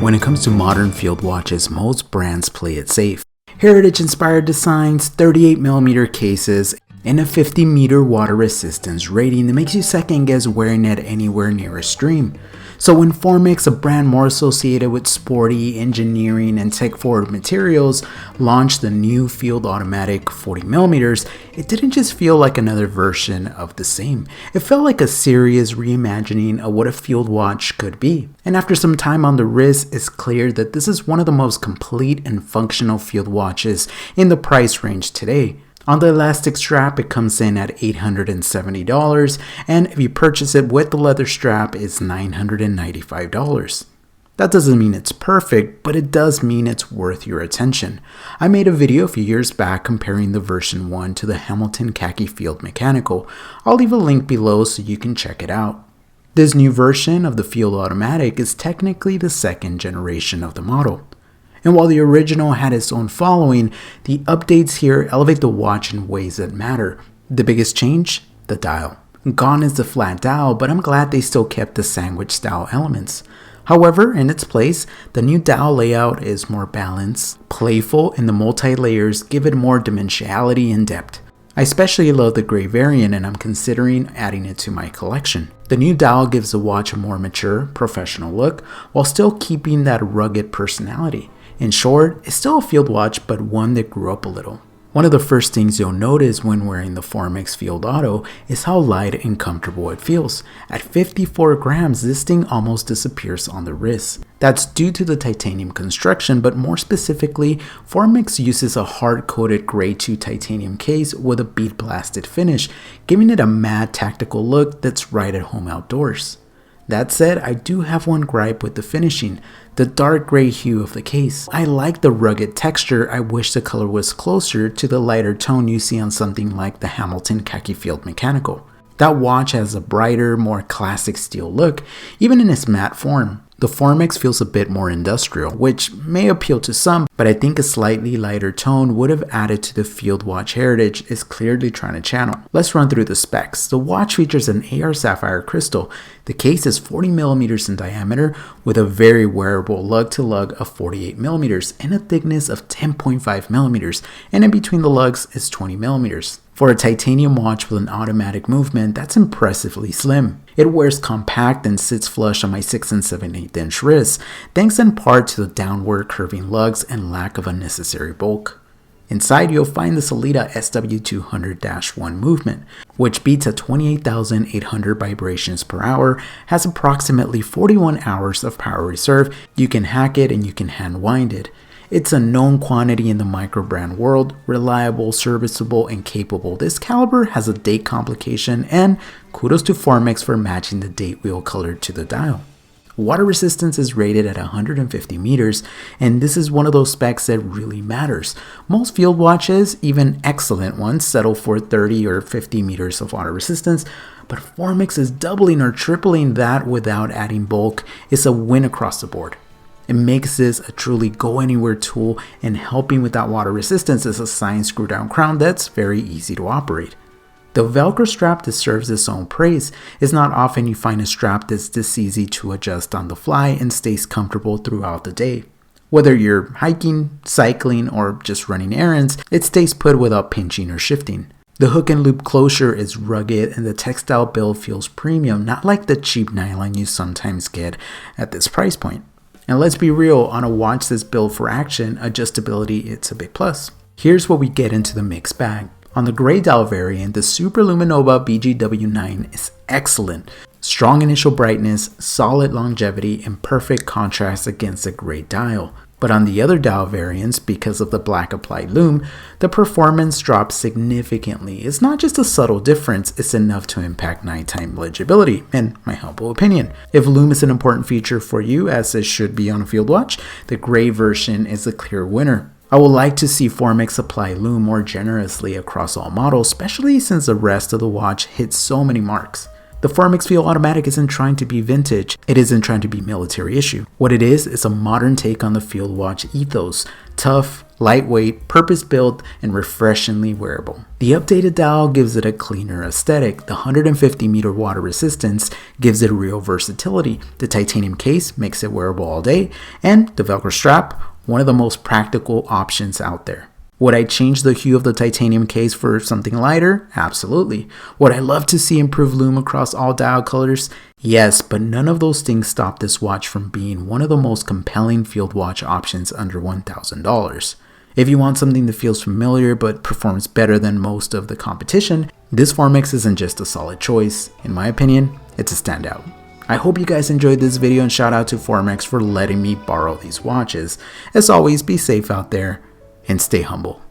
When it comes to modern field watches, most brands play it safe. Heritage-inspired designs, 38mm cases, and a 50-meter water resistance rating that makes you second guess wearing it anywhere near a stream. So when Formex, a brand more associated with sporty, engineering, and tech-forward materials, launched the new field automatic 40mm, it didn't just feel like another version of the same. It felt like a serious reimagining of what a field watch could be. And after some time on the wrist, it's clear that this is one of the most complete and functional field watches in the price range today. On the elastic strap, it comes in at $870, and if you purchase it with the leather strap, it's $995. That doesn't mean it's perfect, but it does mean it's worth your attention. I made a video a few years back comparing the version 1 to the Hamilton Khaki Field Mechanical. I'll leave a link below so you can check it out. This new version of the Field Automatic is technically the second generation of the model. And while the original had its own following, the updates here elevate the watch in ways that matter. The biggest change? The dial. Gone is the flat dial, but I'm glad they still kept the sandwich style elements. However, in its place, the new dial layout is more balanced, playful, and the multi-layers give it more dimensionality and depth. I especially love the gray variant, and I'm considering adding it to my collection. The new dial gives the watch a more mature, professional look, while still keeping that rugged personality. In short, it's still a field watch, but one that grew up a little. One of the first things you'll notice when wearing the Formex Field Auto is how light and comfortable it feels. At 54 grams, this thing almost disappears on the wrist. That's due to the titanium construction, but more specifically, Formex uses a hard-coated Grade 2 titanium case with a bead-blasted finish, giving it a matte tactical look that's right at home outdoors. That said, I do have one gripe with the finishing, the dark gray hue of the case. I like the rugged texture. I wish the color was closer to the lighter tone you see on something like the Hamilton Khaki Field Mechanical. That watch has a brighter, more classic steel look, even in its matte form. The Formex feels a bit more industrial, which may appeal to some, but I think a slightly lighter tone would have added to the field watch heritage it's clearly trying to channel. Let's run through the specs. The watch features an AR sapphire crystal. The case is 40mm in diameter with a very wearable lug-to-lug of 48mm and a thickness of 10.5mm, and in between the lugs is 20mm. For a titanium watch with an automatic movement, that's impressively slim. It wears compact and sits flush on my 6 7/8 inch wrists, thanks in part to the downward curving lugs and lack of unnecessary bulk. Inside, you'll find the Sellita SW200-1 movement, which beats at 28,800 vibrations per hour, has approximately 41 hours of power reserve. You can hack it and you can hand wind it. It's a known quantity in the micro-brand world, reliable, serviceable, and capable. This caliber has a date complication, and kudos to Formex for matching the date wheel color to the dial. Water resistance is rated at 150 meters, and this is one of those specs that really matters. Most field watches, even excellent ones, settle for 30 or 50 meters of water resistance, but Formex is doubling or tripling that without adding bulk. It's a win across the board. It makes this a truly go-anywhere tool, and helping with that water resistance is a signed screw-down crown that's very easy to operate. The Velcro strap deserves its own praise. It's not often you find a strap that's this easy to adjust on the fly and stays comfortable throughout the day. Whether you're hiking, cycling, or just running errands, it stays put without pinching or shifting. The hook and loop closure is rugged, and the textile build feels premium, not like the cheap nylon you sometimes get at this price point. And let's be real, on a watch that's built for action, adjustability it's a big plus. Here's where we get into the mixed bag. On the gray dial variant, the Super Luminova BGW9 is excellent. Strong initial brightness, solid longevity, and perfect contrast against the gray dial. But on the other dial variants, because of the black applied lume, the performance drops significantly. It's not just a subtle difference, it's enough to impact nighttime legibility, in my humble opinion. If lume is an important feature for you, as it should be on a field watch, the gray version is a clear winner. I would like to see Formex apply lume more generously across all models, especially since the rest of the watch hits so many marks. The Formex Feel Automatic isn't trying to be vintage, it isn't trying to be military issue. What it is a modern take on the field watch ethos. Tough, lightweight, purpose-built, and refreshingly wearable. The updated dial gives it a cleaner aesthetic, the 150-meter water resistance gives it real versatility, the titanium case makes it wearable all day, and the Velcro strap, one of the most practical options out there. Would I change the hue of the titanium case for something lighter? Absolutely. Would I love to see improved lume across all dial colors? Yes, but none of those things stop this watch from being one of the most compelling field watch options under $1,000. If you want something that feels familiar but performs better than most of the competition, this Formex isn't just a solid choice. In my opinion, it's a standout. I hope you guys enjoyed this video, and shout out to Formex for letting me borrow these watches. As always, be safe out there and stay humble.